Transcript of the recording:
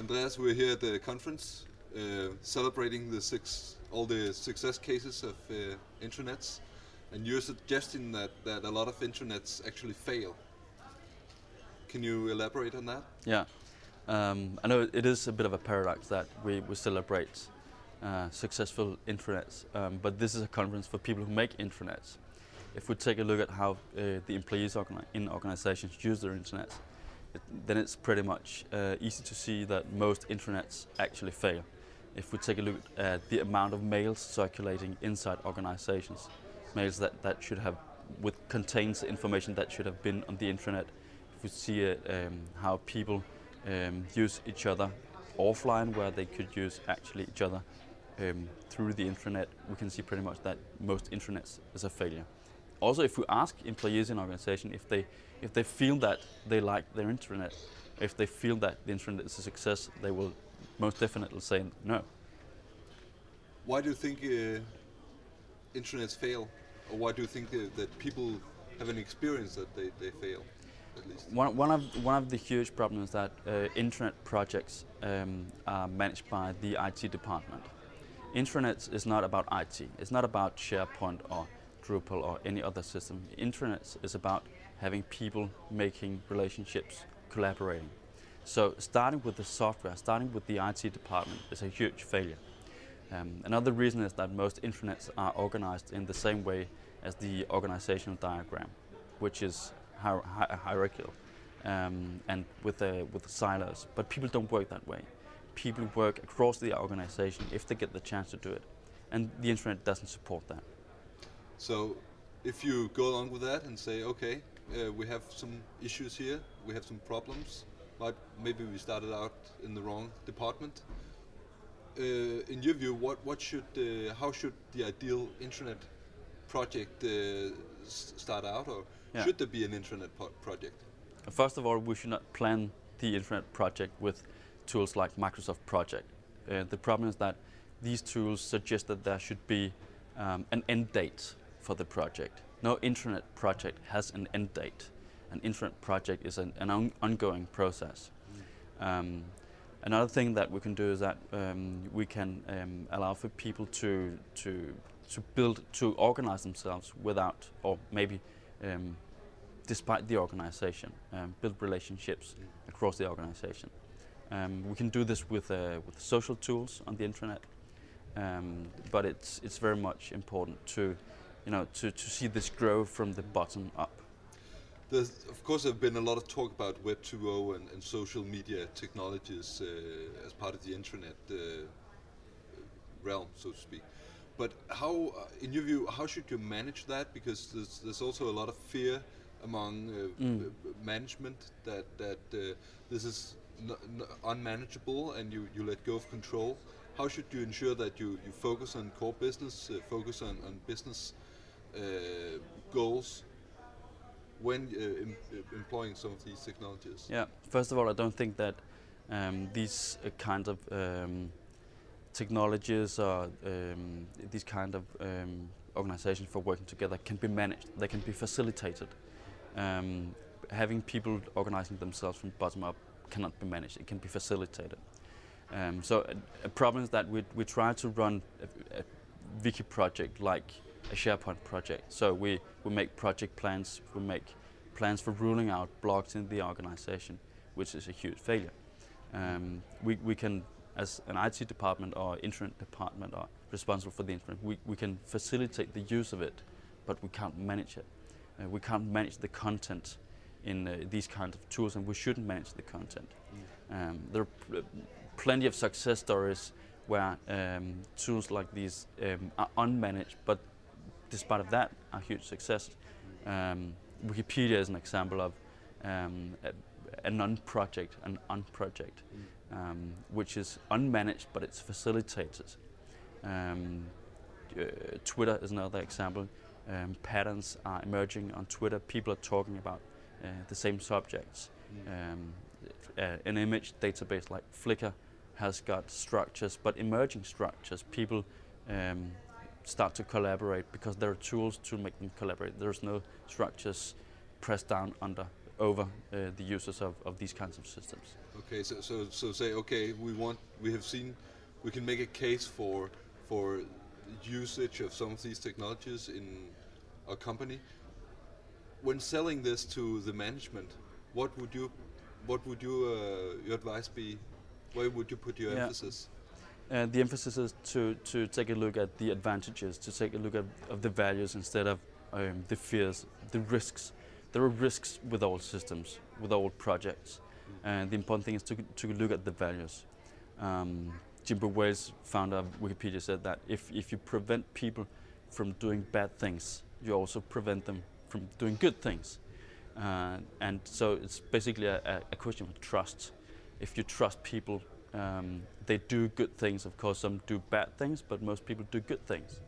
Andreas, we're here at the conference celebrating all the success cases of intranets, and you're suggesting that a lot of intranets actually fail. Can you elaborate on that? Yeah, I know it is a bit of a paradox that we celebrate successful intranets, but this is a conference for people who make intranets. If we take a look at how the employees in organizations use their intranets, then it's pretty much easy to see that most intranets actually fail. If we take a look at the amount of mails circulating inside organizations, mails that should have, contains information that should have been on the intranet, if we see how people use each other offline, where they could use actually each other through the intranet, we can see pretty much that most intranets is a failure. Also, if we ask employees in an organization if they feel that they like their intranet, if they feel that the intranet is a success, they will most definitely say no. Why do you think intranets fail, or why do you think that people have an experience that they fail? At least one of the huge problems is that intranet projects are managed by the IT department. Intranets is not about IT. It's not about SharePoint or Drupal or any other system. Intranets is about having people making relationships, collaborating. So starting with the software, starting with the IT department is a huge failure. Another reason is that most intranets are organized in the same way as the organizational diagram, which is hierarchical and with silos. But people don't work that way. People work across the organization if they get the chance to do it, and the intranet doesn't support that. So if you go along with that and say, okay, we have some issues here, we have some problems, but maybe we started out in the wrong department. In your view, how should the ideal intranet project start out, or should there be an intranet project? First of all, we should not plan the intranet project with tools like Microsoft Project. The problem is that these tools suggest that there should be an end date for the project. No intranet project has an end date. An intranet project is an ongoing process. Another thing that we can do is that we can allow for people to organize themselves without, or maybe despite the organization, build relationships across the organization. We can do this with social tools on the intranet, but it's very much important to see this grow from the bottom up. There's, of course, there have been a lot of talk about Web 2.0 and social media technologies as part of the intranet realm, so to speak. But how, in your view, how should you manage that? Because there's also a lot of fear among management that this is unmanageable and you let go of control. How should you ensure that you focus on core business, focus on business goals when employing some of these technologies? Yeah, first of all, I don't think that these kind of technologies or these kind of organizations for working together can be managed. They can be facilitated. Having people organizing themselves from bottom up cannot be managed. It can be facilitated. So a problem is that we try to run a wiki project like a SharePoint project. So we make project plans, we make plans for ruling out blocks in the organization, which is a huge failure. We can, as an IT department or intranet department are responsible for the intranet, we can facilitate the use of it, but we can't manage it. We can't manage the content in these kinds of tools, and we shouldn't manage the content. There are plenty of success stories where tools like these are unmanaged, but despite of that, are huge success. Wikipedia is an example of a non-project, an unproject, which is unmanaged, but it's facilitated. Twitter is another example. Patterns are emerging on Twitter. People are talking about the same subjects. An image database like Flickr has got structures, but emerging structures. People start to collaborate because there are tools to make them collaborate. There's no structures pressed down over the users of these kinds of systems. Okay, so say, okay, we have seen, we can make a case for usage of some of these technologies in our company. When selling this to the management, what would your advice be? Where would you put your emphasis? The emphasis is to take a look at the advantages, to take a look at the values instead of the fears, the risks. There are risks with all systems, with all projects, and the important thing is to look at the values. Jimbo Wales, founder of Wikipedia, said that if you prevent people from doing bad things, you also prevent them from doing good things. And so it's basically a question of trust. If you trust people, they do good things. Of course, some do bad things, but most people do good things.